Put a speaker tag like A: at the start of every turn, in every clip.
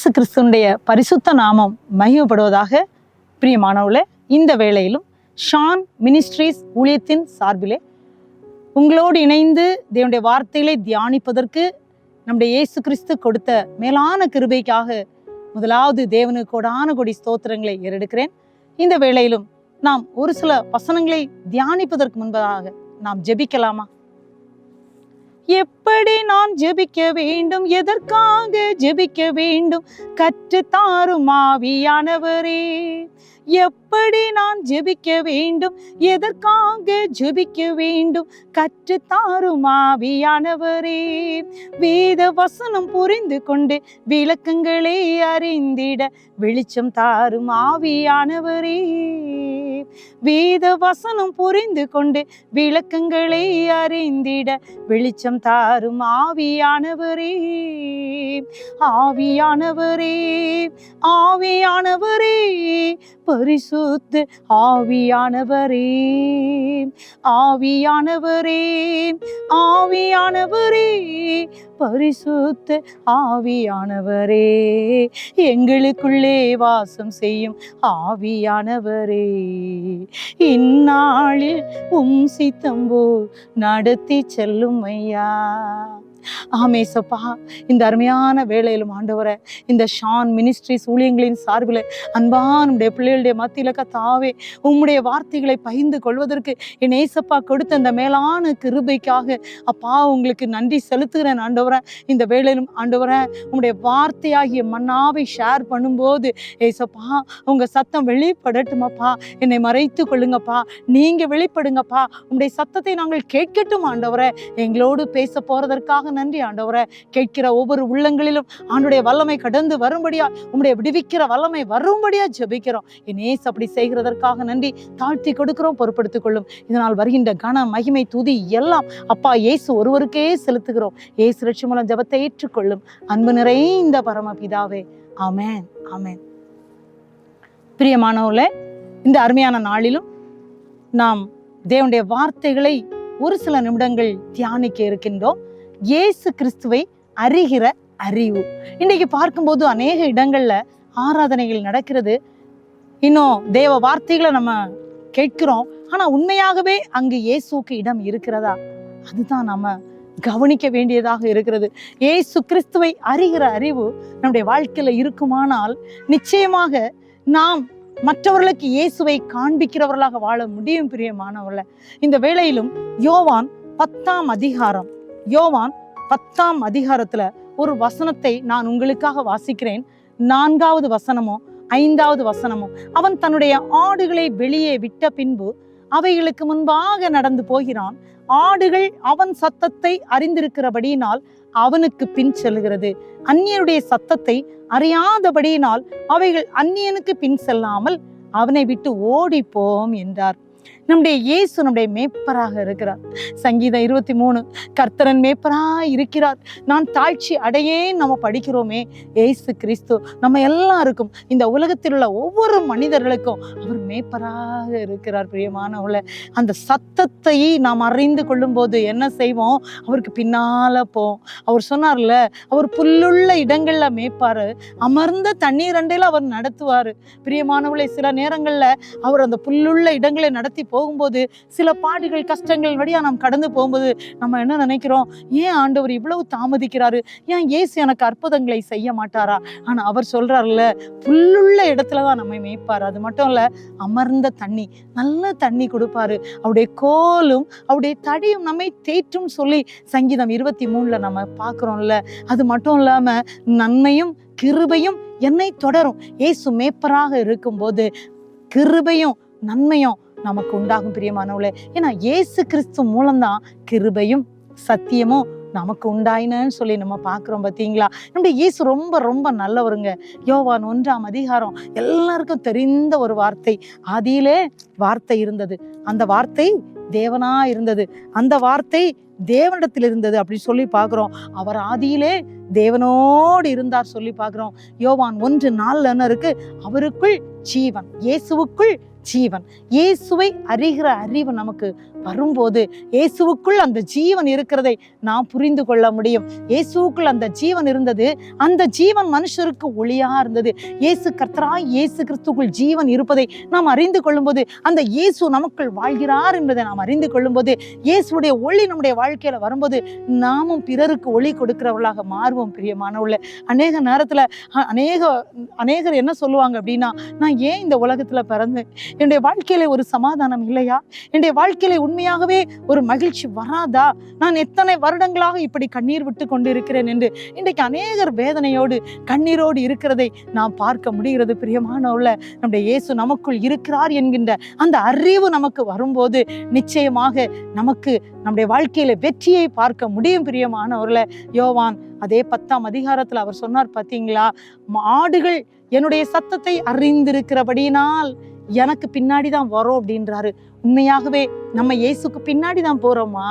A: இயேசு கிறிஸ்துனுடைய பரிசுத்த நாமம் மகிமைப்படுவதாக. பிரியமானவர்களே, இந்த வேளையிலும் ஷான் மினிஸ்ட்ரீஸ் ஊழியத்தின் சார்பிலே உங்களோடு இணைந்து தேவனுடைய வார்த்தைகளை தியானிப்பதற்கு நம்முடைய இயேசு கிறிஸ்து கொடுத்த மேலான கிருபைக்காக முதலாவது தேவனுக்கு கோடான கோடி ஸ்தோத்திரங்களை ஏறெடுக்கிறேன். இந்த வேளையிலும் நாம் ஒரு சில வசனங்களை தியானிப்பதற்கு முன்பதாக நாம் ஜெபிக்கலாமா? எப்படி நான் ஜெபிக்க வேண்டும், எதற்காக ஜெபிக்க வேண்டும், கற்றுத்தாரும் ஆவியானவரே. எப்படி நான் ஜெபிக்க வேண்டும், எதற்காக ஜெபிக்க வேண்டும், கற்றுத்தாரும் ஆவியானவரே. வேத வசனம் புரிந்து கொண்டு விளக்கங்களை அறிந்திட வெளிச்சம் தாரும் ஆவியானவரே. வேத வசனம் புரிந்து கொண்டு விளக்கங்களை அறிந்திட வெளிச்சம் தாரும் ஆவியானவரே. ஆவியானவரே, ஆவியானவரே, பரிசுத்த ஆவியானவரே. ஆவியானவரே, ஆவியானவரே, பரிசுத்த ஆவியானவரே. எங்களுக்குள்ளே வாசம் செய்யும் ஆவியானவரே. இந்நாளில் சித்தம்போ நடத்தி செல்லும் ஐயா. ஆமேசப்பா, இந்த அருமையான வேளையிலும் ஆண்டவரை இந்த ஷான் மினிஸ்ட்ரிஸ் ஊழியங்களின் சார்பில் அன்பான நம்முடைய பிள்ளைகளுடைய மத்தியில கர்த்தாவே உம்முடைய வார்த்தைகளை பகிர்ந்து கொள்வதற்கு என் ஏசப்பா கொடுத்த இந்த மேலான கிருபைக்காக அப்பா உங்களுக்கு நன்றி செலுத்துகிறேன் ஆண்டவரை. இந்த வேளையிலும் ஆண்டவரை உம்முடைய வார்த்தையாகிய மன்னாவை ஷேர் பண்ணும்போது ஏசப்பா உங்க சத்தம் வெளிப்படட்டுமாப்பா. என்னை மறைத்து கொள்ளுங்கப்பா, நீங்க வெளிப்படுங்கப்பா. உம்முடைய சத்தத்தை நாங்கள் கேட்கட்டும் ஆண்டவரை. எங்களோடு பேச போறதற்காக நன்றி ஆண்டவரே. கேட்கிற ஒவ்வொரு உள்ளங்களிலும் ஆண்டுடைய வல்லமை கடந்து வரும்படியா, உம்முடைய விடுவிக்கிற வல்லமை வரும்படியா ஜெபிக்கிறோம். இயேசு அப்படி செய்கிறதற்காக நன்றி. தாழ்த்தி கொடுக்கிறோம், பொறுப்படுத்திக் கொள்ளும். இதனால் வருகின்ற கன மகிமை துதி எல்லாம் அப்பா இயேசு ஒருவருக்கே செலுத்துகிறோம். இயேசு ரட்சி மூலம் ஜெபத்தை ஏற்றுக்கொள்ளும் அன்பு நிறைந்த பரமபிதாவே. ஆமென், ஆமென். பிரியமானவர்களே, இந்த அருமையான நாளிலும் நாம் தேவனுடைய வார்த்தைகளை ஒரு சில நிமிடங்கள் தியானிக்க இருக்கின்றோம். இயேசு கிறிஸ்துவை அறிகிற அறிவு. இன்றைக்கு பார்க்கும்போது அநேக இடங்கள்ல ஆராதனைகள் நடக்கிறது. இன்னும் தேவ வார்த்தைகளை நம்ம கேட்கிறோம். ஆனா உண்மையாகவே அங்கு இயேசுக்கு இடம் இருக்கிறதா? அதுதான் நம்ம கவனிக்க வேண்டியதாக இருக்கிறது. இயேசு கிறிஸ்துவை அறிகிற அறிவு நம்முடைய வாழ்க்கையில இருக்குமானால் நிச்சயமாக நாம் மற்றவர்களுக்கு இயேசுவை காண்பிக்கிறவர்களாக வாழ முடியும். பிரியமானவர்களே, இந்த வேளையிலும் யோவான் 10ஆம் அதிகாரத்துல ஒரு வசனத்தை நான் உங்களுக்காக வாசிக்கிறேன். 4வது வசனமோ 5வது வசனமோ, அவன் தன்னுடைய ஆடுகளை வெளியே விட்ட பின்பு அவைகளுக்கு முன்பாக நடந்து போகிறான். ஆடுகள் அவன் சத்தத்தை அறிந்திருக்கிறபடியினால் அவனுக்கு பின் செல்கிறது. அந்நியனுடைய சத்தத்தை அறியாதபடியினால் அவைகள் அந்நியனுக்கு பின் செல்லாமல் அவனை விட்டு ஓடிப்போம் என்றார். நம்முடைய இயேசு நம்முடைய மேய்ப்பராக இருக்கிறார். சங்கீதம் 23, கர்த்தரன் மேய்ப்பராய் இருக்கிறார், நான் தாழ்ச்சி அடையேன். நம்ம படிக்கிறோமே, இயேசு கிறிஸ்து நம்ம எல்லாருக்கும், இந்த உலகத்தில் உள்ள ஒவ்வொரு மனிதர்களுக்கும் அவர் மேய்ப்பராக இருக்கிறார். பிரியமானவர்களே, அந்த சத்தத்தை நாம் அறிந்து கொள்ளும் போது என்ன செய்வோம்? அவருக்கு பின்னால போவோம். அவர் சொன்னார்ல, அவர் புல்லுள்ள இடங்கள்ல மேய்ப்பாரு, அமர்ந்த தண்ணீர் அண்டையில அவர் நடத்துவாரு. பிரியமானவர்களே, சில நேரங்கள்ல அவர் அந்த புல்லுள்ள இடங்களை நடத்தி போகும்போது சில பாடுகள் கஷ்டங்கள் வழியா நாம் கடந்து போகும்போது நம்ம என்ன நினைக்கிறோம்? ஏன் ஆண்டவர் இவ்வளவு தாமதிக்கிறாரு? ஏன் இயேசு எனக்கு அற்புதங்களை செய்ய மாட்டாரா? ஆனா அவர் சொல்றாருல்ல, புல்லுள்ள இடத்துலதான் நம்மை மேய்ப்பாரு. அது மட்டும் இல்ல, அமர்ந்த தண்ணி, நல்ல தண்ணி கொடுப்பாரு. அவருடைய கோலும் அவருடைய தடியும் நம்மை தேற்றும் சொல்லி சங்கீதம் 23ல நம்ம பார்க்கிறோம்ல. அது மட்டும் இல்லாம நன்மையும் கிருபையும் என்னை தொடரும். இயேசு மேய்ப்பராக இருக்கும்போது கிருபையும் நன்மையும் நமக்கு உண்டாகும். பிரியமானவர்களே, ஏன்னா இயேசு கிறிஸ்து மூலம்தான் கிருபையும் சத்தியமும் நமக்கு உண்டாயினன்னு சொல்லி நம்ம பார்க்குறோம். பார்த்தீங்களா? நம்முடைய இயேசு ரொம்ப ரொம்ப நல்லவருங்க. யோவான் 1ஆம் அதிகாரம் எல்லாருக்கும் தெரிந்த ஒரு வார்த்தை. ஆதியிலே வார்த்தை இருந்தது, அந்த வார்த்தை தேவனா இருந்தது, அந்த வார்த்தை தேவனிடத்தில் இருந்தது அப்படி சொல்லி பார்க்கிறோம். அவர் ஆதியிலே தேவனோடு இருந்தார் சொல்லி பார்க்கிறோம். யோவான் 1:4 என்ன இருக்கு? அவருக்குள் ஜீவன், இயேசுவுக்குள் ஜீவன். இயேசுவை அறிகிற அறிவு நமக்கு வரும்போது இயேசுவுக்குள் அந்த ஜீவன் இருக்கிறதை நாம் புரிந்து கொள்ள முடியும். இயேசுவுக்குள் அந்த ஜீவன் இருந்தது, அந்த ஜீவன் மனுஷருக்கு ஒளியா இருந்தது. இயேசு கர்த்தராய் இயேசு கிறிஸ்துக்குள் ஜீவன் இருப்பதை நாம் அறிந்து கொள்ளும்போது, அந்த இயேசு நமக்குள் வாழ்கிறார் என்பதை நாம் அறிந்து கொள்ளும்போது, இயேசுடைய ஒளி நம்முடைய வாழ்க்கையில வரும்போது நாமும் பிறருக்கு ஒளி கொடுக்கிறவர்களாக மாறுவோம். பிரியமானவர்களே, அநேக நேரத்துல அநேகர் என்ன சொல்லுவாங்க அப்படின்னா, நான் ஏன் இந்த உலகத்துல பிறந்தேன்? என்னுடைய வாழ்க்கையில ஒரு சமாதானம் இல்லையா? என்னுடைய வாழ்க்கையில உண்மையாகவே ஒரு மகிழ்ச்சி வராதா? நான் எத்தனை வருடங்களாக இப்படி கண்ணீர் விட்டு கொண்டு இருக்கிறேன் என்று இன்றைக்கு அநேகர் வேதனையோடு கண்ணீரோடு இருக்கிறதை நாம் பார்க்க முடிகிறது. பிரியமானவர்களே, நம்முடைய இயேசு நமக்குள் இருக்கிறார் என்கின்ற அந்த அறிவு நமக்கு வரும்போது நிச்சயமாக நமக்கு நம்முடைய வாழ்க்கையில வெற்றியை பார்க்க முடியும். பிரியமானவர்களே, யோவான் அதே 10ஆம் அதிகாரத்துல அவர் சொன்னார் பார்த்தீங்களா, ஆடுகள் என்னுடைய சத்தத்தை அறிந்திருக்கிறபடியினால் எனக்கு பின்னாடிதான் வரும் அப்படின்றாரு. உண்மையாகவே நம்ம இயேசுக்கு பின்னாடி தான் போறோமா?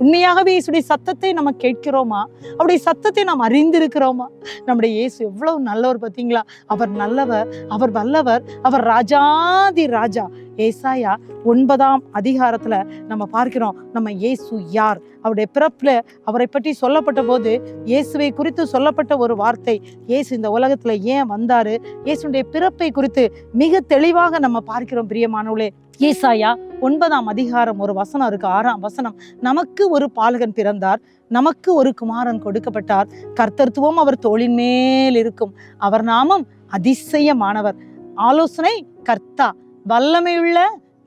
A: உண்மையாகவே இயேசுடைய சத்தத்தை நம்ம கேட்கிறோமா? அவருடைய சத்தத்தை நாம் அறிந்திருக்கிறோமா? நம்முடைய இயேசு எவ்வளவு நல்லவர் பார்த்தீங்களா? அவர் நல்லவர், அவர் வல்லவர், அவர் ராஜாதி ராஜா. ஏசாயா 9ஆம் அதிகாரத்துல நம்ம பார்க்கிறோம் நம்ம இயேசு யார், அவருடைய பிறப்புல அவரை பற்றி சொல்லப்பட்ட போது இயேசுவை குறித்து சொல்லப்பட்ட ஒரு வார்த்தை, இயேசு இந்த உலகத்துல ஏன் வந்தாரு, இயேசுடைய பிறப்பை குறித்து மிக தெளிவாக நம்ம பார்க்கிறோம். பிரியமானவர்களே, ஏசாயா 9ஆம் அதிகாரம் ஒரு வசனம் இருக்கு, 6ஆம் வசனம். நமக்கு ஒரு பாலகன் பிறந்தார், நமக்கு ஒரு குமாரன் கொடுக்கப்பட்டார், கர்த்தத்துவம் அவர் தோளின் மேல் இருக்கும், அவர் நாமம் அதிசயமானவர், ஆலோசனை கர்த்தா, வல்லமையுள்ள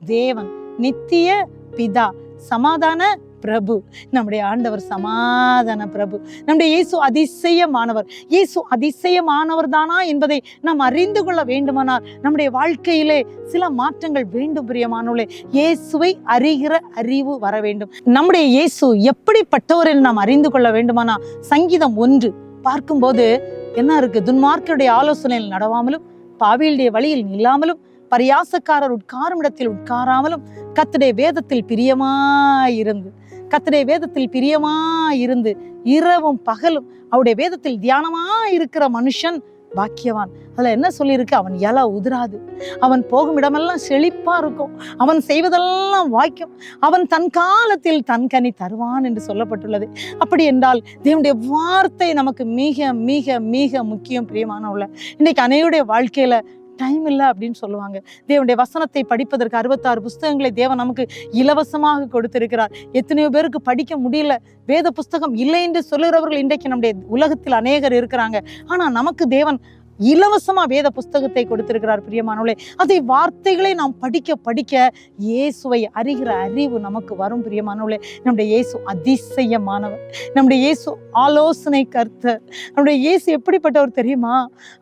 A: தேவன், நித்திய பிதா, சமாதான பிரபு. நம்முடைய ஆண்டவர் சமாதான பிரபு. நம்முடைய இயேசு அதிசயமானவர். இயேசு அதிசயமானவர் தானா என்பதை நாம் அறிந்து கொள்ள வேண்டுமானால் நம்முடைய வாழ்க்கையிலே சில மாற்றங்கள் வேண்டும். பிரியமானவர்களே, இயேசுவை அறிகிற அறிவு வர வேண்டும். நம்முடைய இயேசு எப்படிப்பட்டவர் என்று நாம் அறிந்து கொள்ள வேண்டுமானா சங்கீதம் 1 பார்க்கும்போது என்ன இருக்கு? துன்மார்க்கருடைய ஆலோசனையில் நடவாமலும், பாவியுடைய வழியில் நில்லாமலும், பரியாசக்காரர் உட்காரும் இடத்தில் உட்காராமலும், கர்த்தருடைய வேதத்தில் பிரியமாயிருந்து இரவும் பகலும் அவருடைய வேதத்தில் தியானமாயிருக்கிற மனுஷன் பாக்கியவான். அதுல என்ன சொல்லியிருக்கு? அவன் இலை உதிராது, அவன் போகும் இடமெல்லாம் செழிப்பா இருக்கும், அவன் செய்வதெல்லாம் வாய்க்கும், அவன் தன் காலத்தில் தன் கனி தருவான் என்று சொல்லப்பட்டுள்ளது. அப்படி என்றால் தேவனுடைய வார்த்தை நமக்கு மிக மிக மிக முக்கியம். பிரியமானவர்களே, இன்னைக்கு அநேகருடைய வாழ்க்கையில டைம் இல்லை அப்படின்னு சொல்லுவாங்க. தேவனுடைய வசனத்தை படிப்பதற்கு 66 புஸ்தகங்களை தேவன் நமக்கு இலவசமாக கொடுத்திருக்கிறார். எத்தனையோ பேருக்கு படிக்க முடியல, வேத புஸ்தகம் இல்லை என்று சொல்லுகிறவர்கள் இன்றைக்கு நம்முடைய உலகத்தில் அநேகர் இருக்கிறாங்க. ஆனா நமக்கு தேவன் இலவசமா வேத புஸ்தகத்தை கொடுத்திருக்கிறார். பிரியமானவர்களே, அதை வார்த்தைகளை நாம் படிக்க படிக்க இயேசுவை அறிகிற அறிவு நமக்கு வரும். பிரியமானவர்களே, நம்முடைய இயேசு அதிசயமானவர், நம்முடைய இயேசு ஆலோசனை கர்த்தர். நம்முடைய இயேசு எப்படிப்பட்டவர் தெரியுமா?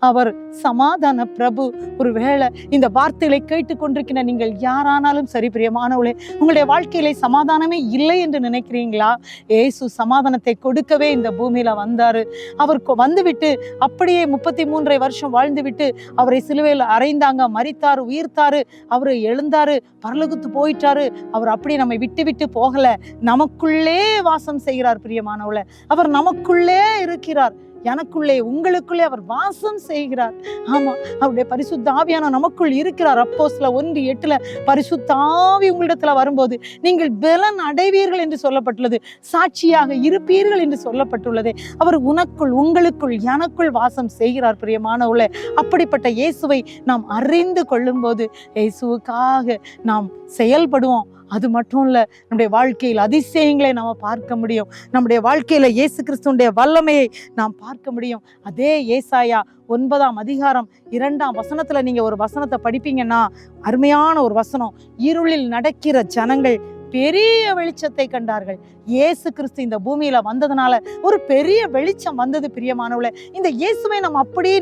A: அவர் சமாதான பிரபு. ஒருவேளை இந்த வார்த்தைகளை கேட்டுக்கொண்டிருக்கிற நீங்கள் யாரானாலும் சரி, பிரியமானவர்களே, உங்களுடைய வாழ்க்கையிலே சமாதானமே இல்லை என்று நினைக்கிறீங்களா? இயேசு சமாதானத்தை கொடுக்கவே இந்த பூமியில வந்தாரு. அவர் வந்துவிட்டு அப்படியே 33 வருஷம் வாழ்ந்து விட்டு அவரை சிலுவையில் அறைந்தாங்க, மரித்தாரு, உயிர்த்தாரு, அவரு எழுந்தாரு, பரலோகத்து போயிட்டாரு. அவர் அப்படி நம்மை விட்டு விட்டு போகல, நமக்குள்ளே வாசம் செய்கிறார். பிரியமானவர்களே, அவர் நமக்குள்ளே இருக்கிறார், எனக்குள்ளே உங்களுக்குள்ளே அவர் வாசம் செய்கிறார். ஆமா, அவருடைய பரிசுத்த ஆவியான நமக்குள் இருக்கிறார். அப்போஸ்தலர் 1:8 பரிசுத்த ஆவி உங்களிடத்துல வரும்போது நீங்கள் பலன் அடைவீர்கள் என்று சொல்லப்பட்டுள்ளது, சாட்சியாக இருப்பீர்கள் என்று சொல்லப்பட்டுள்ளது. அவர் உனக்குள், உங்களுக்குள், எனக்குள் வாசம் செய்கிறார். பிரியமானவர்களே, அப்படிப்பட்ட இயேசுவை நாம் அறிந்து கொள்ளும் போது இயேசுவுக்காக நாம் செயல்படுவோம். அது மட்டும் இல்ல, நம்முடைய வாழ்க்கையில் அதிசயங்களை நாம் பார்க்க முடியும். நம்முடைய வாழ்க்கையில இயேசு கிறிஸ்துவினுடைய வல்லமையை நாம் பார்க்க முடியும். அதே ஏசாயா 9ஆம் அதிகாரம் 2ஆம் வசனத்துல நீங்க ஒரு வசனத்தை படிப்பீங்கன்னா, அருமையான ஒரு வசனம், இருளில் நடக்கிற ஜனங்கள் பெரிய வெளிச்சத்தை கண்டார்கள். இயேசு கிறிஸ்து இந்த பூமியில வந்ததுனால ஒரு பெரிய வெளிச்சம் வந்தது. பிரியமானவர்களே, இந்த இயேசுவை நம்ம அப்படியே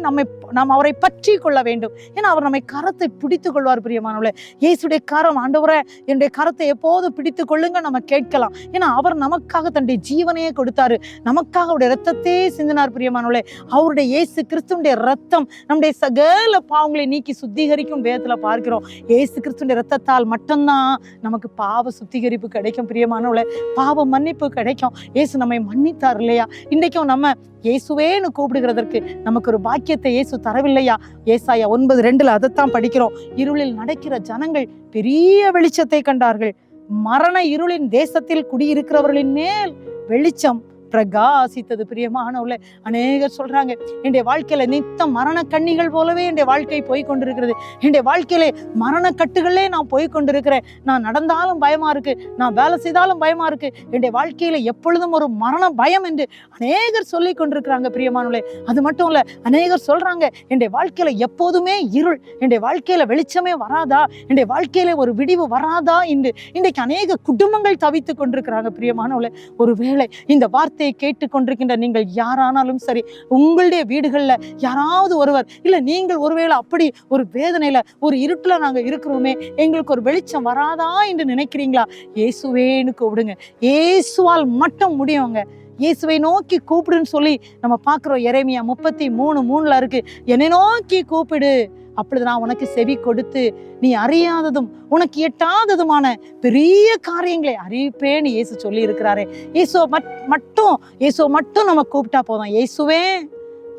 A: நாம் அவரை பற்றி கொள்ள வேண்டும். ஏன்னா அவர் நம்மை கரத்தை பிடித்து கொள்வார். பிரியமானவர்களே, இயேசுடைய கரம், ஆண்டவரே என்னுடைய கரத்தை எப்போது பிடித்து கொள்ளுங்க நம்ம கேட்கலாம். ஏன்னா அவர் நமக்காக தன்னுடைய ஜீவனையே கொடுத்தாரு, நமக்காக அவருடைய ரத்தத்தையே சிந்தினார். பிரியமானவர்களே, அவருடைய இயேசு கிறிஸ்துடைய ரத்தம் நம்முடைய சகல பாவங்களை நீக்கி சுத்திகரிக்கும் வேதத்துல பார்க்கிறோம். இயேசு கிறிஸ்துடைய ரத்தத்தால் மட்டும்தான் நமக்கு பாவ சுத்திகரிப்பு கிடைக்கும். பிரியமானவர்களே, பாவ மன்னிப்பு கிடைக்கும். இயேசு நம்மை மன்னித்தார் இல்லையா? இன்றைக்கும் நம்ம இயேசுவேன்னு கூப்பிடுகிறதற்கு நமக்கு ஒரு பாக்கியத்தை இயேசு தரவில்லையா? ஏசாயா 9:2 அதைத்தான் படிக்கிறோம். இருளில் நடக்கிற ஜனங்கள் பெரிய வெளிச்சத்தை கண்டார்கள். மரண இருளின் தேசத்தில் குடியிருக்கிறவர்களின் மேல் வெளிச்சம் பிரகாசித்தது. பிரியமானவர்களே, அநேகர் சொல்றாங்க, என்னுடைய வாழ்க்கையில நித்தம் மரண கண்ணிகள் போலவே என்னுடைய வாழ்க்கை போய்கொண்டிருக்கிறது, என்னுடைய வாழ்க்கையிலே மரண கட்டுகளே நான் போய்கொண்டிருக்கிறேன், நான் நடந்தாலும் பயமா இருக்கு, நான் வேலை செய்தாலும் பயமா இருக்கு, என்னுடைய வாழ்க்கையில எப்பொழுதும் ஒரு மரண பயம் என்று அநேகர் சொல்லி கொண்டிருக்கிறாங்க. பிரியமானவர்களே, அது மட்டும் இல்ல, அநேகர் சொல்றாங்க, என்னுடைய வாழ்க்கையில எப்போதுமே இருள், என்னுடைய வாழ்க்கையில வெளிச்சமே வராதா, என்னுடைய வாழ்க்கையில ஒரு விடிவு வராதா என்று இன்றைக்கு அநேக குடும்பங்கள் தவித்துக் கொண்டிருக்கிறாங்க. பிரியமானவர்களே, ஒருவேளை இந்த வார்த்தை கேட்டுக்கொண்டிருக்கின்ற நீங்கள் யாரானாலும் சரி, உங்களுடைய வீடுகள்ல யாராவது ஒருவர், இல்ல நீங்கள் ஒருவேளை அப்படி ஒரு வேதனையில ஒரு இருட்டுல நாங்க இருக்கிறோமே, எங்களுக்கு ஒரு வெளிச்சம் வராதா என்று நினைக்கிறீங்களா? இயேசுவேன்னு கூப்பிடுங்க. இயேசுவால் மட்டும் முடியுங்க. இயேசுவை நோக்கி கூப்பிடுன்னு சொல்லி நம்ம பார்க்கிறோம். எரேமியா 33:3 இருக்கு, என்னை நோக்கி கூப்பிடு, அப்பொழுது நான் உனக்கு செவி கொடுத்து நீ அறியாததும் உனக்கு எட்டாததுமான பெரிய காரியங்களை அறிவிப்பேன்னு இயேசு சொல்லி இருக்கிறாரே. இயேசுவை மட்டும் நம்ம கூப்பிட்டா போதும்.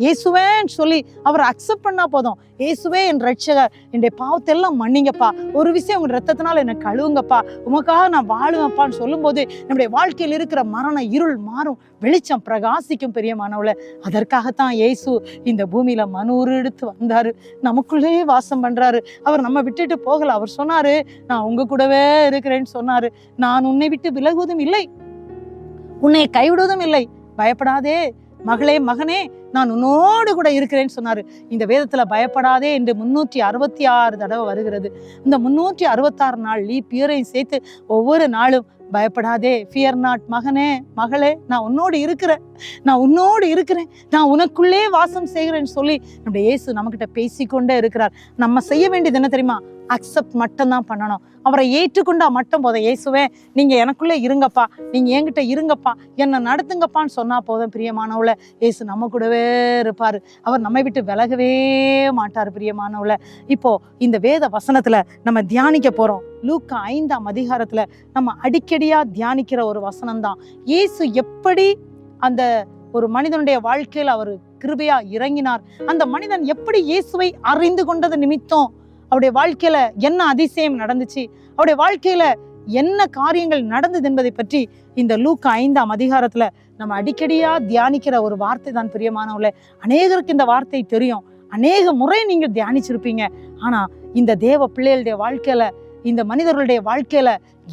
A: இயேசுவேன்னு சொல்லி அவரை அக்செப்ட் பண்ணா போதும். இயேசுவே என் ரட்சகர், என்னுடைய பாவத்தை எல்லாம் மன்னிங்கப்பா, ஒரு விஷயம் உங்க ரத்தத்தினால என்னை கழுவுங்கப்பா, உமக்காக நான் வாழுவேன்ப்பான்னு சொல்லும் போது நம்முடைய வாழ்க்கையில் இருக்கிற மரண இருள் மாறும், வெளிச்சம் பிரகாசிக்கும். பிரியமானவர்களே, அதற்காகத்தான் இயேசு இந்த பூமியில மனூறு எடுத்து வந்தாரு, நமக்குள்ளே வாசம் பண்றாரு. அவர் நம்ம விட்டுட்டு போகல. அவர் சொன்னாரு, நான் உங்க கூடவே இருக்கிறேன்னு சொன்னாரு. நான் உன்னை விட்டு விலகுவதும் இல்லை, உன்னை கைவிடுவதும் இல்லை, பயப்படாதே மகளே மகனே, நான் உன்னோடு கூட இருக்கிறேன்னு சொன்னாரு. இந்த வேதத்துல பயப்படாதே என்று 366 தடவை வருகிறது. இந்த 366 நாள் லீப் இயரையும் சேர்த்து ஒவ்வொரு நாளும் பயப்படாதே, ஃபியர் நாட் மகனே மகளே, நான் உன்னோடு இருக்கிறேன், நான் உனக்குள்ளே வாசம் செய்கிறேன்னு சொல்லி நம்முடைய இயேசு நம்மகிட்ட பேசிக்கொண்டே இருக்கிறார். நம்ம செய்ய வேண்டியது என்ன தெரியுமா? அக்செப்ட் மட்டும்தான் பண்ணணும். அவரை ஏற்றுக்கொண்டா மட்டும் போதும். இயேசுவே, நீங்க எனக்குள்ளே இருங்கப்பா, நீங்க என்கிட்ட இருங்கப்பா, என்னை நடத்துங்கப்பான்னு சொன்னா போதும். பிரியமானவள, இயேசு நம்ம கூடவே இருப்பாரு. அவர் நம்மை விட்டு விலகவே மாட்டார். பிரியமானவள, இப்போ இந்த வேத வசனத்துல நம்ம தியானிக்க போறோம். லூக்கா 5ஆம் அதிகாரத்துல நம்ம அடிக்கடியா தியானிக்கிற ஒரு வசனம் தான். இயேசு எப்படி அந்த ஒரு மனிதனுடைய வாழ்க்கையில் அவர் கிருபையா இறங்கினார், அந்த மனிதன் எப்படி இயேசுவை அறிந்து கொண்டது நிமித்தம் அவருடைய வாழ்க்கையில என்ன அதிசயம் நடந்துச்சு, அவருடைய வாழ்க்கையில என்ன காரியங்கள் நடந்தது என்பதை பற்றி இந்த லூக்கா 5ஆம் அதிகாரத்துல நம்ம அடிக்கடியா தியானிக்கிற ஒரு வார்த்தை தான். பிரியமானவர்களே, அநேகருக்கு இந்த வார்த்தை தெரியும், அநேக முறை நீங்க தியானிச்சிருப்பீங்க. ஆனா இந்த தேவ பிள்ளைகளுடைய வாழ்க்கையில, இந்த மனிதர்களுடைய வாழ்க்கையில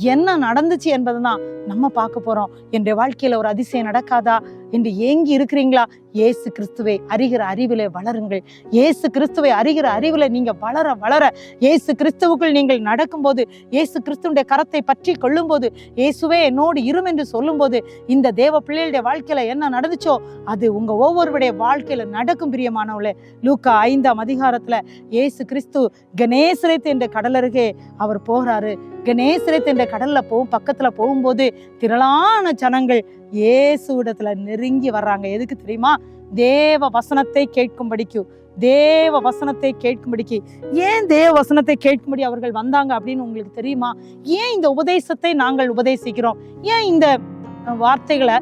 A: என்ன நடந்துச்சு என்பதை தான் நம்ம பார்க்க போறோம். என்னுடைய வாழ்க்கையில ஒரு அதிசயம் நடக்காதா என்று ஏங்கி இருக்கிறீங்களா? இயேசு கிறிஸ்துவை அறிகிற அறிவிலே வளருங்கள். இயேசு கிறிஸ்துவை அறிகிற அறிவில நீங்க வளர வளர, இயேசு கிறிஸ்துவுக்குள் நீங்கள் நடக்கும்போது, இயேசு கிறிஸ்துடைய கரத்தை பற்றி கொள்ளும் போது, இயேசுவே என்னோடு இரும் என்று சொல்லும் போது, இந்த தேவ பிள்ளைகளுடைய வாழ்க்கையில என்ன நடந்துச்சோ அது உங்க ஒவ்வொருவருடைய வாழ்க்கையில நடக்கும். பிரியமானவர்களே, லூக்கா 5ஆம் அதிகாரத்துல இயேசு கிறிஸ்து கெனேசரேத் என்ற கடலருகே அவர் போகிறாரு. கெனேசரேத் என்ற கடல்ல பக்கத்துல போகும்போது திரளான ஜனங்கள் இயேசுவிடத்துல நெருங்கி வர்றாங்க. எதுக்கு தெரியுமா? தேவ வசனத்தை கேட்கும்படிக்கு. ஏன் தேவ வசனத்தை கேட்கும்படி அவர்கள் வந்தாங்க அப்படின்னு உங்களுக்கு தெரியுமா? ஏன் இந்த உபதேசத்தை நாங்கள் உபதேசிக்கிறோம்? ஏன் இந்த வார்த்தைகளை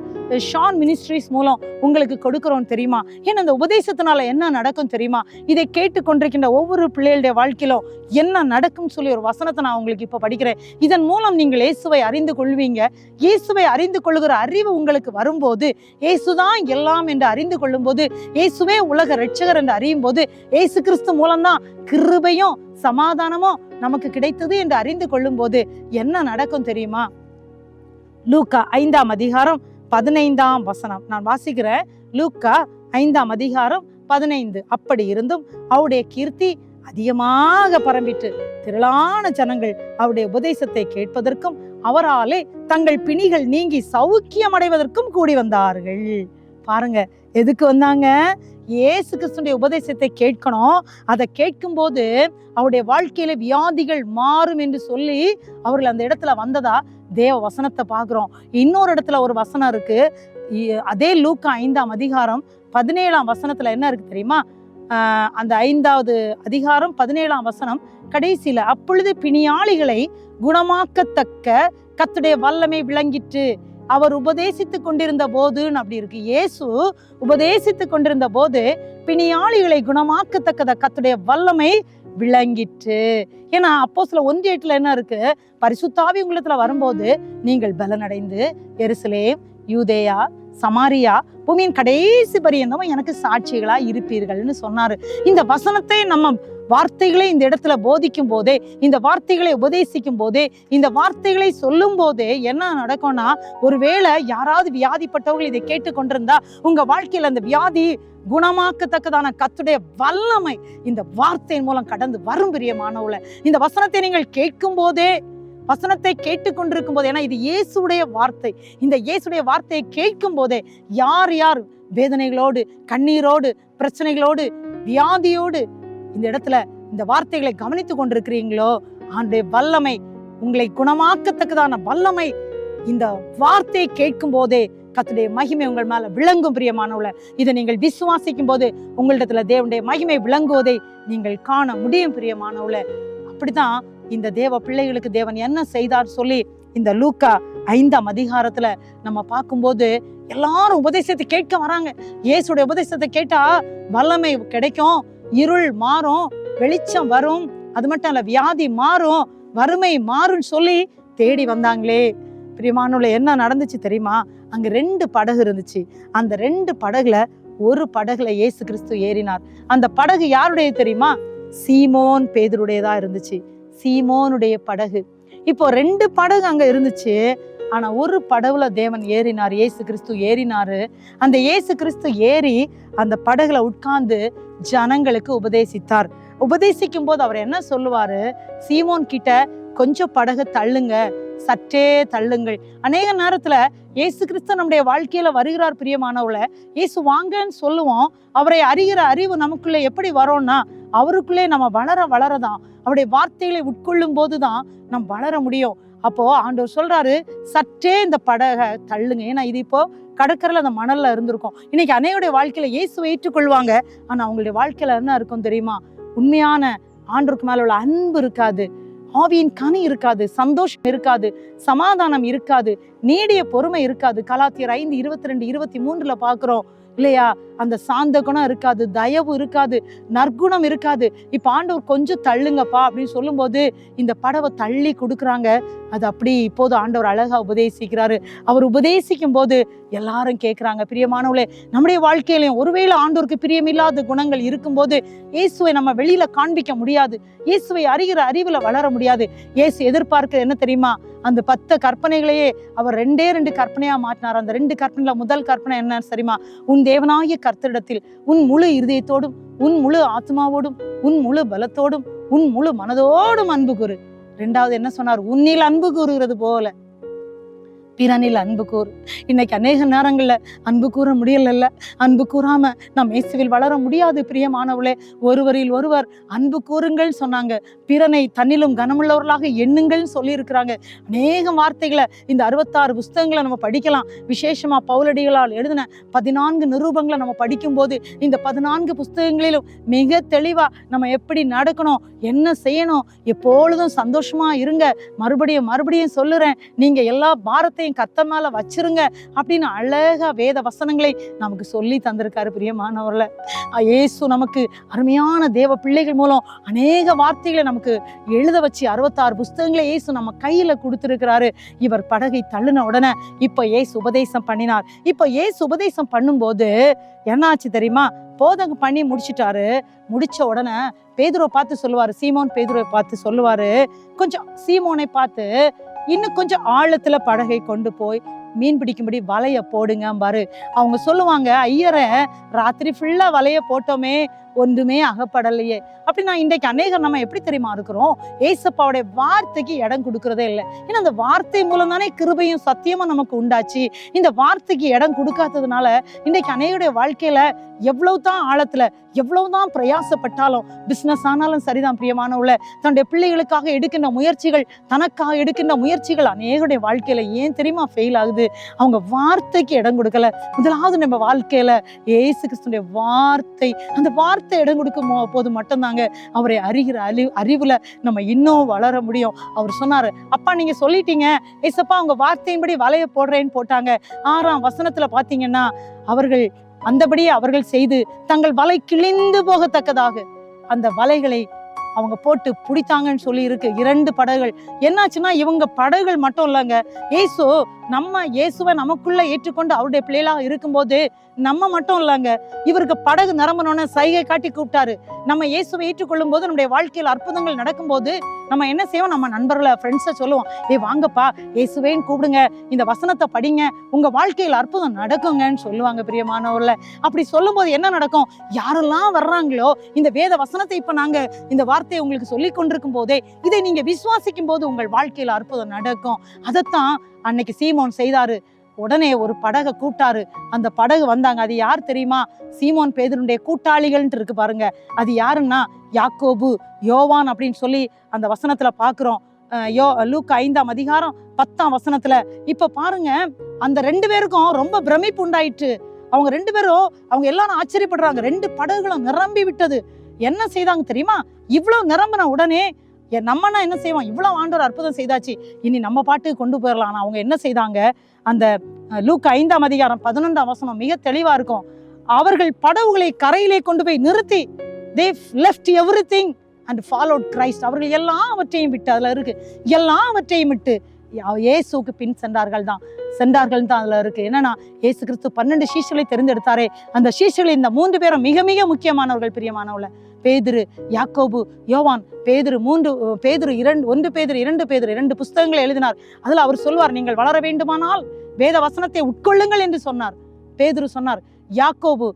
A: ஷான் மினிஸ்ட்ரிஸ் மூலம் உங்களுக்கு கொடுக்கிறோம் தெரியுமா? ஏன்னா இந்த உபதேசத்தினால என்ன நடக்கும் தெரியுமா? இதை கேட்டுக்கொண்டிருக்கின்ற ஒவ்வொரு பிள்ளைகளுடைய வாழ்க்கையிலும் என்ன நடக்கும் சொல்லி ஒரு வசனத்தை நான் உங்களுக்கு இப்ப படிக்கிறேன். இதன் மூலம் நீங்கள் இயேசுவை அறிந்து கொள்வீங்க. இயேசுவை அறிந்து கொள்ளுகிற அறிவு உங்களுக்கு வரும்போது, இயேசுதான் எல்லாம் என்று அறிந்து கொள்ளும் போது, இயேசுவே உலக இரட்சகர் என்று அறியும் போது, இயேசு கிறிஸ்து மூலம்தான் கிருபையும் சமாதானமும் நமக்கு கிடைத்தது என்று அறிந்து கொள்ளும் போது என்ன நடக்கும் தெரியுமா? லூக்கா 5ஆம் அதிகாரம் 15ஆம் வசனம் நான் வாசிக்கிறேன். லூக்கா 5ஆம் அதிகாரம் 15. அப்படி இருந்தும் அவருடைய கீர்த்தி அதிகமாக பரம்பிட்டு திரளான ஜனங்கள் அவருடைய உபதேசத்தை கேட்பதற்கும் அவராலே தங்கள் பிணிகள் நீங்கி சௌக்கியம் அடைவதற்கும் கூடி வந்தார்கள். பாருங்க, எதுக்கு வந்தாங்க? இயேசு கிறிஸ்துடைய உபதேசத்தை கேட்கணும். அதை கேட்கும் போது அவருடைய வாழ்க்கையில வியாதிகள் மாறும் என்று சொல்லி அவர்கள் அந்த இடத்துல வந்ததா தேவ வசனத்தை பார்க்கிறோம். இன்னொரு இடத்துல ஒரு வசனம் இருக்கு. அதே லூக்கா 5ஆம் அதிகாரம் 17ஆம் வசனத்துல என்ன இருக்கு தெரியுமா? அந்த 5வது அதிகாரம் 17ஆம் வசனம் கடைசியில, அப்பொழுது பிணியாளிகளை குணமாக்கத்தக்க கர்த்தருடைய வல்லமை விளங்கிற்று, அவர் உபதேசித்துக் கொண்டிருந்த போதுன்னு அப்படி இருக்கு. இயேசு உபதேசித்துக் கொண்டிருந்த போது பிணியாளிகளை குணமாக்கத்தக்கத கர்த்தருடைய வல்லமை விளங்கிற்று. ஏன்னா அப்போஸ்தலர் 1:8 என்ன இருக்கு? பரிசுத்தாவி உங்களத்துல வரும்போது நீங்கள் பலனடைந்து எருசலேம், யூதேயா, சமாரியா, பூமியின் கடைசி பரியந்தமும் எனக்கு சாட்சிகளா இருப்பீர்கள்னு சொன்னாரு. இந்த வசனத்தை நம்ம வார்த்தைகளை இந்த இடத்துல போதிக்கும் போதே, இந்த வார்த்தைகளை உபதேசிக்கும் போதே, இந்த வார்த்தைகளை சொல்லும் போதே என்ன நடக்கும்னா, ஒருவேளை யாராவது வியாதிப்பட்டவர்கள் இதை கேட்டு கொண்டிருந்தா உங்க வாழ்க்கையில அந்த வியாதி குணமாக்கத்தக்கதான கர்த்தருடைய வல்லமை இந்த வார்த்தையின் மூலம் கடந்து வரும். பிரியமானவர்களே, இந்த வசனத்தை நீங்கள் கேட்கும் போதே, வசனத்தை கேட்டுக்கொண்டிருக்கும் போது, ஏன்னா இது இயேசுடைய வார்த்தை, இந்த இயேசுடைய வார்த்தையை கேட்கும் போதே யார் யார் வேதனைகளோடு, கண்ணீரோடு, பிரச்சனைகளோடு, வியாதியோடு இந்த இடத்துல இந்த வார்த்தைகளை கவனித்து கொண்டிருக்கிறீங்களோ, ஆண்டவருடைய வல்லமை, உங்களை குணமாக்கத்தக்கதான வல்லமை இந்த வார்த்தையை கேட்கும் போதே கர்த்தருடைய மகிமை உங்கள் மேல விளங்கும். பிரியமானவர்களே, இதை நீங்கள் விசுவாசிக்கும் போது உங்களிடத்துல தேவனுடைய மகிமை விளங்குவதை நீங்கள் காண முடியும். பிரியமானவர்களே, அப்படித்தான் இந்த தேவ பிள்ளைகளுக்கு தேவன் என்ன செய்தார் சொல்லி இந்த லூக்கா 5ஆம் அதிகாரத்துல நம்ம பார்க்கும்போது எல்லாரும் உபதேசத்தை கேட்க வராங்க. இயேசுடைய உபதேசத்தை கேட்டா வல்லமை கிடைக்கும், இருள் மாறும், வெளிச்சம் வரும், அது மட்டும் இல்ல வியாதி மாறும், வறுமை மாறும் சொல்லி தேடி வந்தாங்களே. பிரியமானவர்களே, என்ன நடந்துச்சு தெரியுமா? அங்க 2 படகு இருந்துச்சு. அந்த 2 படகுல ஒரு படகுல இயேசு கிறிஸ்து ஏறினார். அந்த படகு யாருடைய தெரியுமா? சீமோன் பேதுருடையதா இருந்துச்சு. சீமோனுடைய படகு. இப்போ 2 படகு அங்க இருந்துச்சு. ஆனா ஒரு படகுல தேவன் ஏறினார், இயேசு கிறிஸ்து ஏறினாரு. அந்த இயேசு கிறிஸ்து ஏறி அந்த படகுல உட்கார்ந்து ஜனங்களுக்கு உபதேசித்தார். உபதேசிக்கும் போது அவர் என்ன சொல்லுவாரு? சீமோன் கிட்ட கொஞ்சம் படகு தள்ளுங்க, சற்றே தள்ளுங்கள். அநேக நேரத்துல இயேசு கிறிஸ்து நம்முடைய வாழ்க்கையில வருகிறார். பிரியமானவர்களே, இயேசு வாங்கன்னு சொல்லுவோம். அவரை அறிகிற அறிவு நமக்குள்ள எப்படி வரோம்னா, அவருக்குள்ளே நம்ம வளரதான், அவருடைய வார்த்தைகளை உட்கொள்ளும் போதுதான் நம்ம வளர முடியும். அப்போ ஆண்டவர் சொல்றாரு, சற்றே இந்த படகை தள்ளுங்க. ஏன்னா இது இப்போ கடற்கரையில அந்த மணல்ல இருந்திருக்கும். இன்னைக்கு அநேகருடைய வாழ்க்கையில இயேசுவை ஏற்றுக்கொள்வாங்க. ஆனா அவங்களுடைய வாழ்க்கையில என்ன இருக்கும் தெரியுமா? உண்மையான ஆண்டவருக்கு மேல உள்ள அன்பு இருக்காது, ஆவியின் கனி இருக்காது, சந்தோஷம் இருக்காது, சமாதானம் இருக்காது, நீடிய பொறுமை இருக்காது. கலாத்தியர் 5:22-23 பாக்குறோம் இல்லையா? அந்த சாந்த குணம் இருக்காது, தயவு இருக்காது, நற்குணம் இருக்காது. இப்ப ஆண்டவர் கொஞ்சம் தள்ளுங்கப்பா அப்படின்னு சொல்லும் போது இந்த படவை தள்ளி கொடுக்குறாங்க. அது அப்படி இப்போது ஆண்டவர் அழகா உபதேசிக்கிறாரு. அவர் உபதேசிக்கும் போது எல்லாரும் கேட்கிறாங்க. பிரியமானவர்களே, நம்முடைய வாழ்க்கையிலையும் ஒருவேளை ஆண்டவருக்கு பிரியமில்லாத குணங்கள் இருக்கும்போது இயேசுவை நம்ம வெளியில காண்பிக்க முடியாது, இயேசுவை அறிகிற அறிவுல வளர முடியாது. இயேசு எதிர்பார்க்க என்ன தெரியுமா? அந்த 10 கற்பனைகளையே அவர் 2 கற்பனையா மாற்றினார். அந்த 2 கற்பனையில முதல் கற்பனை என்ன தெரியுமா? உன் தேவனாகிய கர்த்தரிடத்தில் உன் முழு இருதயத்தோடும், உன் முழு ஆத்மாவோடும், உன் முழு பலத்தோடும், உன் முழு மனதோடும் அன்பு கூறு. 2வது என்ன சொன்னார்? உன்னில் அன்பு கூறுகிறது போல பிறனில் அன்பு கூறு. இன்னைக்கு அநேக நேரங்கள்ல அன்பு கூற முடியல. அன்பு கூறாம நம்ம இயேசுவில் வளர முடியாது. பிரியமானவர்களே, ஒருவரில் ஒருவர் அன்பு கூறுங்கள் சொன்னாங்க. பிறனை தன்னிலும் கனமுள்ளவர்களாக எண்ணுங்கள் சொல்லி இருக்கிறாங்க. அநேக வார்த்தைகளை இந்த 66 புஸ்தகங்களை நம்ம படிக்கலாம். விசேஷமா பவுலடிகளால் எழுதின 14 நிரூபங்களை நம்ம படிக்கும் போது இந்த 14 புஸ்தகங்களிலும் மிக தெளிவா நம்ம எப்படி நடக்கணும், என்ன செய்யணும், எப்பொழுதும் சந்தோஷமா இருங்க, மறுபடியும் சொல்லுறேன், நீங்க எல்லா பாரத்தையும் கர்த்தர் மேல வச்சிருங்க அப்படின்னு அழகா வேத வசனங்களை நமக்கு சொல்லி தந்திருக்காரு. பிரியமானவர்களே, இயேசு நமக்கு அருமையான தேவ பிள்ளைகள் மூலம் அநேக வார்த்தைகளை நமக்கு எழுத வச்சு 66 புஸ்தகங்களை இயேசு நம்ம கையில கொடுத்திருக்கிறாரு. இவர் படகை தள்ளின உடனே இப்ப இயேசு உபதேசம் பண்ணினார். இப்ப இயேசு உபதேசம் பண்ணும்போது என்னாச்சு தெரியுமா? போதகம் பண்ணி முடிச்சிட்டாரு. முடிச்ச உடனே பேதுருவை பார்த்து சொல்லுவாரு, சீமோன் பேதுருவை பார்த்து சொல்லுவாரு, கொஞ்சம் சீமோனை பார்த்து இன்னும் கொஞ்சம் ஆழத்துல படகை கொண்டு போய் மீன் பிடிக்கும்படி வலைய போடுங்க பாரு. அவங்க சொல்லுவாங்க, ஐயரை ராத்திரி ஃபுல்லா வலைய போட்டோமே, ஒன்றுமே அகப்படலையே. அப்படின்னா இன்றைக்கு அநேகர் நம்ம எப்படி தெரியுமா இருக்கிறோம்? ஏசப்பாவுடைய வார்த்தைக்கு இடம் கொடுக்கறதே இல்லை. ஏன்னா அந்த வார்த்தை மூலம் தானே கிருபையும் சத்தியமும் நமக்கு உண்டாச்சு. இந்த வார்த்தைக்கு இடம் கொடுக்காததுனால இன்றைக்கு அநேகருடைய வாழ்க்கையில எவ்வளவுதான் ஆழத்துல எவ்வளவுதான் பிரயாசப்பட்டாலும், பிசினஸ் ஆனாலும் சரிதான் பிரியமானவர்களே, தன்னுடைய பிள்ளைகளுக்காக எடுக்கின்ற முயற்சிகள், தனக்காக எடுக்கின்ற முயற்சிகள் அநேகருடைய வாழ்க்கையில ஏன் தெரியுமா ஃபெயில் ஆகுது? அவங்க வார்த்தைக்கு இடம் கொடுக்கல. முதலாவது நம்ம வாழ்க்கையில இயேசு கிறிஸ்துடைய வார்த்தை, அந்த வார்த்தை இடம் கொடுக்கும் போது மட்டும்தாங்க அவரை அறிகிற அறிவுல நம்ம இன்னும் வளர முடியும். அவர் சொன்னாரு, அப்பா நீங்க சொல்லிட்டீங்க ஏசப்பா, அவங்க வார்த்தையின்படி வலைய போடுறேன்னு போட்டாங்க. 6ஆம் வசனத்துல பாத்தீங்கன்னா, அவர்கள் அந்தபடியே அவர்கள் செய்து தங்கள் வலை கிழிந்து போகத்தக்கதாக அந்த வலைகளை அவங்க போட்டு பிடித்தாங்கன்னு சொல்லி இருக்கு. 2 படகுகள். என்னாச்சுன்னா இவங்க படகுகள் மட்டும் இல்லைங்க, இயேசுவை நமக்குள்ள ஏற்றுக்கொண்டு அவருடைய பிள்ளைகளாக இருக்கும்போது நம்ம மட்டும் இல்லைங்க, இவருக்கு படகு நிரம்பணும்னு சைகை காட்டி கூப்பிட்டாரு. நம்ம இயேசுவை ஏற்றுக்கொள்ளும் போது நம்முடைய வாழ்க்கையில் அற்புதங்கள் நடக்கும்போது நம்ம என்ன செய்வோம், நம்ம நண்பர்களை ஃப்ரெண்ட்ஸை சொல்லுவோம், வாங்கப்பா இயேசுவேன்னு கூப்பிடுங்க, இந்த வசனத்தை படிங்க, உங்க வாழ்க்கையில் அற்புதம் நடக்குங்கன்னு சொல்லுவாங்க பிரியமானவர்கள. அப்படி சொல்லும் போது என்ன நடக்கும், யாரெல்லாம் வர்றாங்களோ இந்த வேத வசனத்தை இப்ப நாங்க இந்த வார்த்தையை உங்களுக்கு சொல்லி கொண்டிருக்கும் போதே இதை நீங்க விசுவாசிக்கும் போது உங்கள் வாழ்க்கையில் அற்புதம் நடக்கும். அதைத்தான் அன்னைக்கு சீமோன் செய்தாரு. உடனே ஒரு படகை கூப்பிட்டாரு. அந்த படகு வந்தாங்க. அது யார் தெரியுமா, சீமோன் பேதுருடைய கூட்டாளிகள்ன்ட்டு இருக்கு பாருங்க. அது யாருன்னா யாக்கோபு, யோவான் அப்படின்னு சொல்லி அந்த வசனத்துல பாக்குறோம். லூக்கா 5ஆம் அதிகாரம் 10ஆம் வசனத்துல. இப்ப பாருங்க, அந்த 2 பேருக்கும் ரொம்ப பிரமிப்பு உண்டாயிற்று. அவங்க 2 பேரும் அவங்க எல்லாரும் ஆச்சரியப்படுறாங்க. 2 படகுகளும் நிரம்பி விட்டது. என்ன செய்தாங்க தெரியுமா, இவ்வளவு நிரம்பின உடனே நம்மனா என்ன செய்வோம், இவ்வளவு ஆண்டவர் அற்புதம் செய்தாச்சு, இனி நம்ம பாட்டு கொண்டு போயிடலாம். அவங்க என்ன செய்தாங்க, அந்த லூக்கா 5ஆம் அதிகாரம் 11ஆம் வசனம் மிக தெளிவா இருக்கும். அவர்கள் படகுகளை கரையிலே கொண்டு போய் நிறுத்தி they left everything and followed Christ. அவர்கள் எல்லாவற்றையும் விட்டு, அதுல இருக்கு எல்லாவற்றையும் விட்டு இயேசுக்கு பின் சென்றார்கள் தான் அதுல இருக்கு. என்னன்னா இயேசு கிறிஸ்து 12 சீஷர்களை தெரிந்தெடுத்தாரே, அந்த சீஷர்கள் இந்த 3 பேரும் மிக மிக முக்கியமானவர்கள் பிரியமானவர்கள. பேதுரு, யாக்கோபு, யோவான். பேதுரு 1 பேதுரு 2 புஸ்தகங்களை எழுதினார். அதுல அவர் சொல்வார், நீங்கள் வளர வேண்டுமானால் வேத வசனத்தை உட்கொள்ளுங்கள் என்று சொன்னார். பேதுரு சொன்னார். யாக்கோபு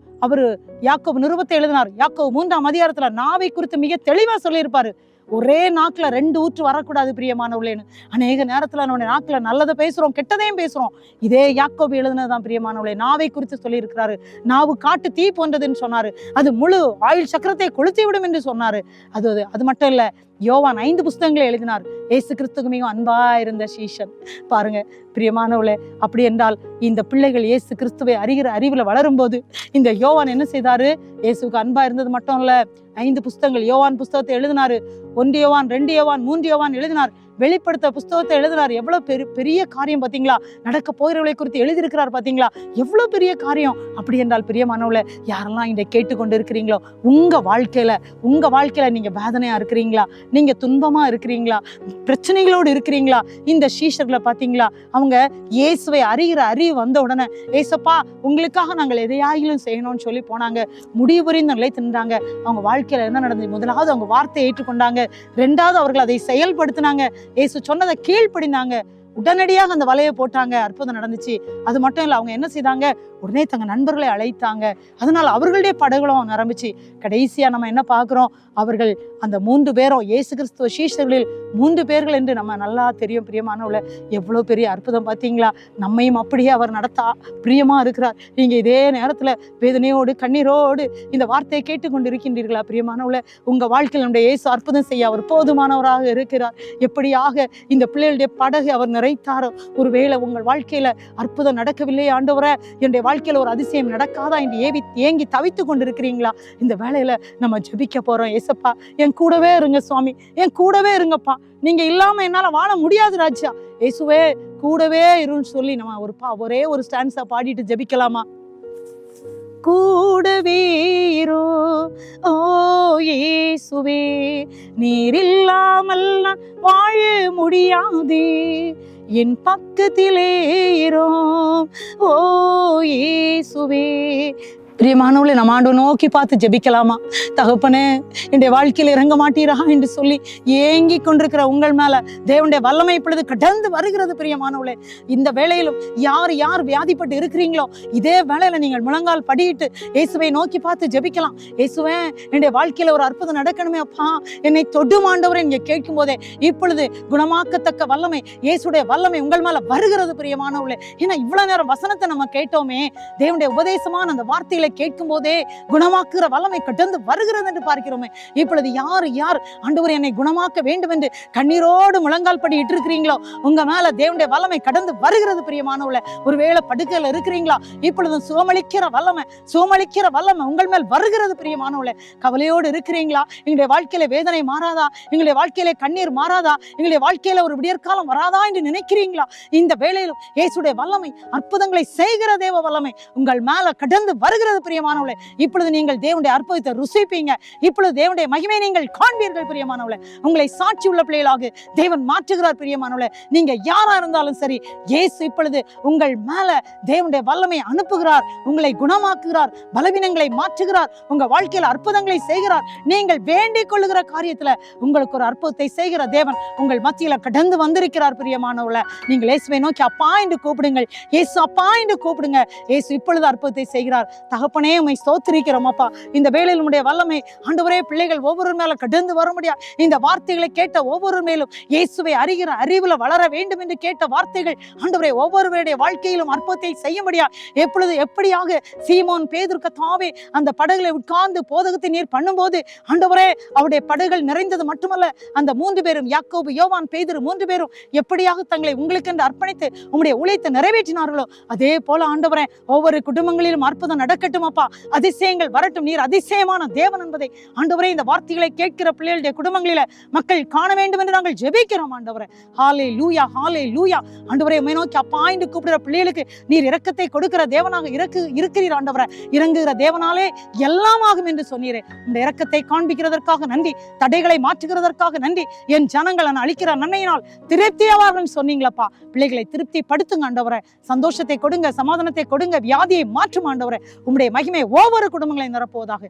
A: நிருபத்தை எழுதினார். யாக்கோபு 3ஆம் அதிகாரத்துல நாவை குறித்து மிக தெளிவா சொல்லியிருப்பாரு. ஒரே நாக்குல 2 ஊற்று வரக்கூடாது பிரியமானவர்களேன்னு. அநேக நேரத்துல நம்முடைய நாக்குல நல்லதை பேசுறோம், கெட்டதையும் பேசுறோம். இதே யாக்கோபு எழுதுனதுதான் பிரியமானவர்களே. நாவை குறித்து சொல்லி இருக்கிறாரு. நாவு காட்டு தீ போன்றதுன்னு சொன்னாரு. அது முழு ஆயுள் சக்கரத்தை கொளுத்தி விடும் என்று சொன்னாரு. அது மட்டும் இல்ல, யோவான் 5 புஸ்தகங்களை எழுதினார். இயேசு கிறிஸ்துக்கு மிகவும் அன்பா இருந்த சீஷன். பாருங்க பிரியமானவர்களே, அப்படி என்றால் இந்த பிள்ளைகள் இயேசு கிறிஸ்துவை அறிகிற அறிவுல வளரும் போது இந்த யோவான் என்ன செய்தாரு, இயேசுக்கு அன்பா இருந்தது மட்டும் இல்ல, 5 புஸ்தகங்கள் யோவான் புஸ்தகத்தை எழுதினாரு. 1 யோவான், 2 யோவான், 3 யோவான் எழுதினார். வெளிப்படுத்த புஸ்தகத்தை எழுதினார். எவ்வளவு பெரிய காரியம் பாத்தீங்களா, நடக்க போகிறவர்களை குறித்து எழுதியிருக்கிறார் பாத்தீங்களா, எவ்வளவு பெரிய காரியம். அப்படி என்றால் பிரியமானவர்களே, யாரெல்லாம் இதை கேட்டுக்கொண்டு இருக்கிறீங்களோ, உங்க வாழ்க்கையில நீங்க வேதனையா இருக்கிறீங்களா, நீங்க துன்பமா இருக்கிறீங்களா, பிரச்சனைகளோடு இருக்கிறீங்களா, இந்த சீஷர்களை பாத்தீங்களா, அவங்க இயேசுவை அறிகிற அறிவு வந்த உடனே, ஏசப்பா உங்களுக்காக நாங்கள் எதையாயிலும் செய்யணும்னு சொல்லி போனாங்க. முடிவு புரிந்து நிலைத்திருந்தாங்க. அவங்க வாழ்க்கையில என்ன நடந்தது, முதலாவது அவங்க வார்த்தையை ஏற்றுக்கொண்டாங்க. 2வது அவர்கள் அதை செயல்படுத்தினாங்க. இயேசு சொன்னதை கீழ்ப்படிந்தாங்க. உடனடியாக அந்த வலையை போட்டாங்க. அற்புதம் நடந்துச்சு. அது மட்டும் இல்ல, அவங்க என்ன செய்தாங்க, உடனே தங்க நண்பர்களை அழைத்தாங்க. அதனால அவர்களுடைய படகுகளும் நிரம்பிச்சு. கடைசியா நம்ம என்ன பார்க்கிறோம், அவர்கள் அந்த 3 பேரும் இயேசு கிறிஸ்துவ சீஷர்களில் 3 பேர்கள் என்று நம்ம நல்லா தெரியும் பிரியமானவர்களே. எவ்வளவு பெரிய அற்புதம் பார்த்தீங்களா. நம்மையும் அப்படியே அவர் நடத்தா பிரியமா இருக்கிறார். நீங்க இதே நேரத்துல வேதனையோடு கண்ணீரோடு இந்த வார்த்தையை கேட்டுக்கொண்டு இருக்கின்றீர்களா பிரியமானவர்களே. உங்க வாழ்க்கையில் நம்முடைய இயேசு அற்புதம் செய்ய அவர் போதுமானவராக இருக்கிறார். எப்படியாக இந்த பிள்ளைகளுடைய படகு அவர் நிறைத்தாரோ, ஒருவேளை உங்கள் வாழ்க்கையில அற்புதம் நடக்கவில்லை ஆண்டவரே, என்னுடைய வாழ்க்கையில ஒரு அதிசயம் நடக்காதா என்று ஏங்கி தவித்து கொண்டு இருக்கிறீங்களா, இந்த வேளையில நம்ம ஜெபிக்க போறோம். ஏசப்பா என் கூடவே இருங்க சுவாமி, என் கூடவே இருங்கப்பா, நீங்க இல்லாம என்னால வாழ முடியாது ராஜா, இயேசுவே கூடவே இருன்னு சொல்லி நம்ம ஒரே ஒரு ஸ்டான்ஸா பாடிட்டு ஜெபிக்கலாமா? கூடவே இரு ஓ இயேசுவே, நீர் இல்லாமல் நான் வாழ முடியாதே, என் பக்கத்திலே இரும் ஓ இயேசுவே. பிரியமானவர்களே, நம்ம ஆண்டவரை நோக்கி பார்த்து ஜெபிக்கலாமா? தகப்பனே, என்னுடைய வாழ்க்கையில் இறங்க மாட்டீரா என்று சொல்லி ஏங்கி கொண்டிருக்கிற உங்கள் மேல தேவனுடைய வல்லமை இப்பொழுது கடந்து வருகிறது. பிரியமானவர்களே, இந்த வேளையிலும் யார் வியாதிப்பட்டு இருக்கிறீங்களோ, இதே வேளையில நீங்கள் முழங்கால் படியிட்டு இயேசுவை நோக்கி பார்த்து ஜெபிக்கலாம். இயேசுவே, என்னுடைய வாழ்க்கையில ஒரு அற்புதம் நடக்கணுமே அப்பா, என்னை தொடும் ஆண்டவரே நீங்க கேட்கும் போதே இப்பொழுது குணமாக்கத்தக்க வல்லமை, இயேசுடைய வல்லமை உங்கள் மேல வருகிறது பிரியமானவர்களே. ஏன்னா இவ்வளவு நேரம் வசனத்தை நம்ம கேட்டோமே, தேவனுடைய உபதேசமான அந்த வார்த்தைகளை கேட்கும் போதே குணமாக்குற வல்லமை கடந்து வருகிறது என்று பார்க்கிறோமே. இப்பொழுது யார் ஆண்டவர் என்னை குணமாக்க வேண்டும் என்று கண்ணீரோடு முழங்கால் படி இட்டிருக்கிறீங்களோ, உங்க மேல தேவனுடைய வல்லமை கடந்து வருகிறது பிரியமானவர்களே. ஒருவேளை படுக்கையில இருக்கிறீங்களா, இப்பொழுது சுகமளிக்கிற வல்லமை உங்கள் மேல் வருகிறது பிரியமானவர்களே. கவலையோடு இருக்கிறீங்களா, எங்களுடைய வாழ்க்கையில வேதனை மாறாதா, எங்களுடைய வாழ்க்கையில கண்ணீர் மாறாதா, எங்களுடைய வாழ்க்கையில ஒரு விடியற்காலம் வராதா என்று நினைக்கிறீங்களா, இந்த வேளையிலும் இயேசுடைய வல்லமை, அற்புதங்களை செய்கிற தேவ வல்லமை உங்கள் மேல கடந்து வருகிறது இருக்கிறது பிரியமானவளே. இப்பொழுது நீங்கள் தேவனுடைய அற்புதத்தை ருசிப்பீங்க. இப்பொழுது தேவனுடைய மகிமை நீங்கள் காண்பீர்கள் பிரியமானவளே. உங்களை சாட்சி உள்ள பிள்ளைகளாக தேவன் மாற்றுகிறார் பிரியமானவளே. நீங்க யாரா இருந்தாலும் சரி, இயேசு இப்பொழுது உங்கள் மேல தேவனுடைய வல்லமை அனுப்புகிறார். உங்களை குணமாக்குகிறார், பலவீனங்களை மாற்றுகிறார், உங்க வாழ்க்கையில அற்புதங்களை செய்கிறார். நீங்கள் வேண்டிக் கொள்ளுகிற காரியத்துல உங்களுக்கு ஒரு அற்புதத்தை செய்கிற தேவன் உங்கள் மத்தியில கடந்து வந்திருக்கிறார் பிரியமானவள. நீங்கள் இயேசுவை நோக்கி அப்பா என்று கூப்பிடுங்கள். இயேசு அப்பா என்று கூப்பிடுங்க. இயேசு இப்பொழுது அற்புதத்தை செய்கிறார். தகப்பனே உம்மை ஸ்தோத்திரிக்கிறோம் அப்பா. இந்த வேளையில் உம்முடைய வல்லமை ஆண்டவரே பிள்ளைகள் ஒவ்வொரு மேல கடந்து வர முடியாது. இந்த வார்த்தைகளை கேட்ட ஒவ்வொரு மேலும் இயேசுவை அறிகிற அறிவுல வளர வேண்டும் என்று கேட்ட வார்த்தைகள் ஆண்டவரே ஒவ்வொருவருடைய வாழ்க்கையிலும் அற்புதத்தை செய்ய முடியாது. எப்பொழுது எப்படியாக சீமோன் பேதுரு கர்த்தாவே அந்த படகுல உட்கார்ந்து போதகத்தை நீர் பண்ணும்போது ஆண்டவரே அவருடைய படகுகள் நிறைந்தது மட்டுமல்ல, அந்த 3 பேரும் யாக்கோபு, யோவான், பேதுரு 3 பேரும் எப்படியாக தங்களை உங்களுக்கு என்று அர்ப்பணித்து உம்முடைய ஊழியத்தை நிறைவேற்றினார்களோ அதே போல ஆண்டவரே ஒவ்வொரு குடும்பங்களிலும் அற்புதம் நடக்கட்டும் அப்பா. அதிசயங்கள் வரட்டும். நீர் அதிசயமான தேவன் என்பதை ஆண்டவரே இந்த வார்த்தைகளை கேட்கிற பிள்ளைகளுடைய குடும்பங்களில மக்கள் காண வேண்டும் என்று நாங்கள் ஜெபிக்கிறோம் ஆண்டவரே. ஹல்லேலூயா, ஹல்லேலூயா. ஆண்டவரே உம்மை நோக்கி அப்பா என்று கூப்பிடுற பிள்ளைகளுக்கு நீர் இரக்கத்தை கொடுக்கிற தேவனாக இருக்கிறீர் ஆண்டவரே. இறங்குகிற தேவனாலே எல்லாம் ஆகும் என்று சொன்னீரே. இந்த இரக்கத்தை காண்பிக்கிறதற்காக நன்றி. தடைகளை மாற்றுகிறதற்காக நன்றி. என் ஜனங்கள் அளிக்கிற நன்மையினால் திருப்தியாவார்கள் சொன்னீங்களப்பா. பிள்ளைகளை திருப்தி படுத்துங்க ஆண்டவரே. சந்தோஷத்தை கொடுங்க, சமாதானத்தை கொடுங்க, வியாதியை மாற்றும் ஆண்டவரே. உம்முடைய மகிமை ஒவ்வொரு குடும்பங்களை நிரப்புவதாக.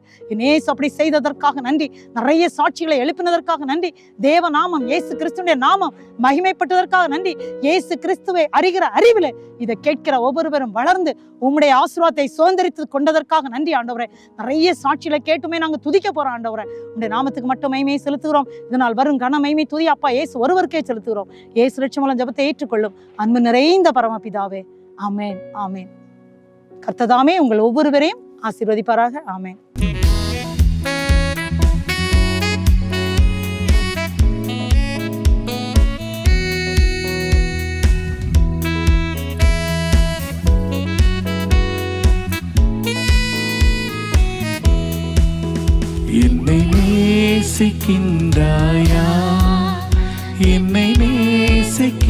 A: இயேசு அப்படி செய்ததற்காக நன்றி. நிறைய சாட்சிகளை எழுப்பினதற்காக நன்றி. தேவ நாமம் இயேசு கிறிஸ்துவின் நாமம் மகிமைப்பட்டதற்காக நன்றி. இயேசு கிறிஸ்துவை அறிகிற அறிவிலே இதை கேட்கிற ஒவ்வொருவரும் வளர்ந்து உம்முடைய ஆசீர்வாதத்தை சுதந்திரித்து கொண்டதற்காக நன்றி ஆண்டவரே. நிறைய சாட்சிகளை கேட்டுமே நாங்க துதிக்க போறோம் ஆண்டவரே. உம்முடைய நாமத்துக்கு மட்டும் மகிமையை செலுத்துகிறோம். இதனால் வரும் கன மகிமை துதி அப்பா இயேசு ஒருவருக்கே செலுத்துகிறோம். இயேசு இரட்சகர் ஜெபத்தை ஏற்றுக்கொள்ளும் அன்பு நிறைந்த பரமபிதாவே. ஆமென், ஆமென். கர்த்தர் உங்கள் ஒவ்வொருவரையும் ஆசீர்வதிப்பாராக. ஆமென்.
B: என்னை நேசிக்கின்றாயா, என்னை நேசிக்கின்றாயா.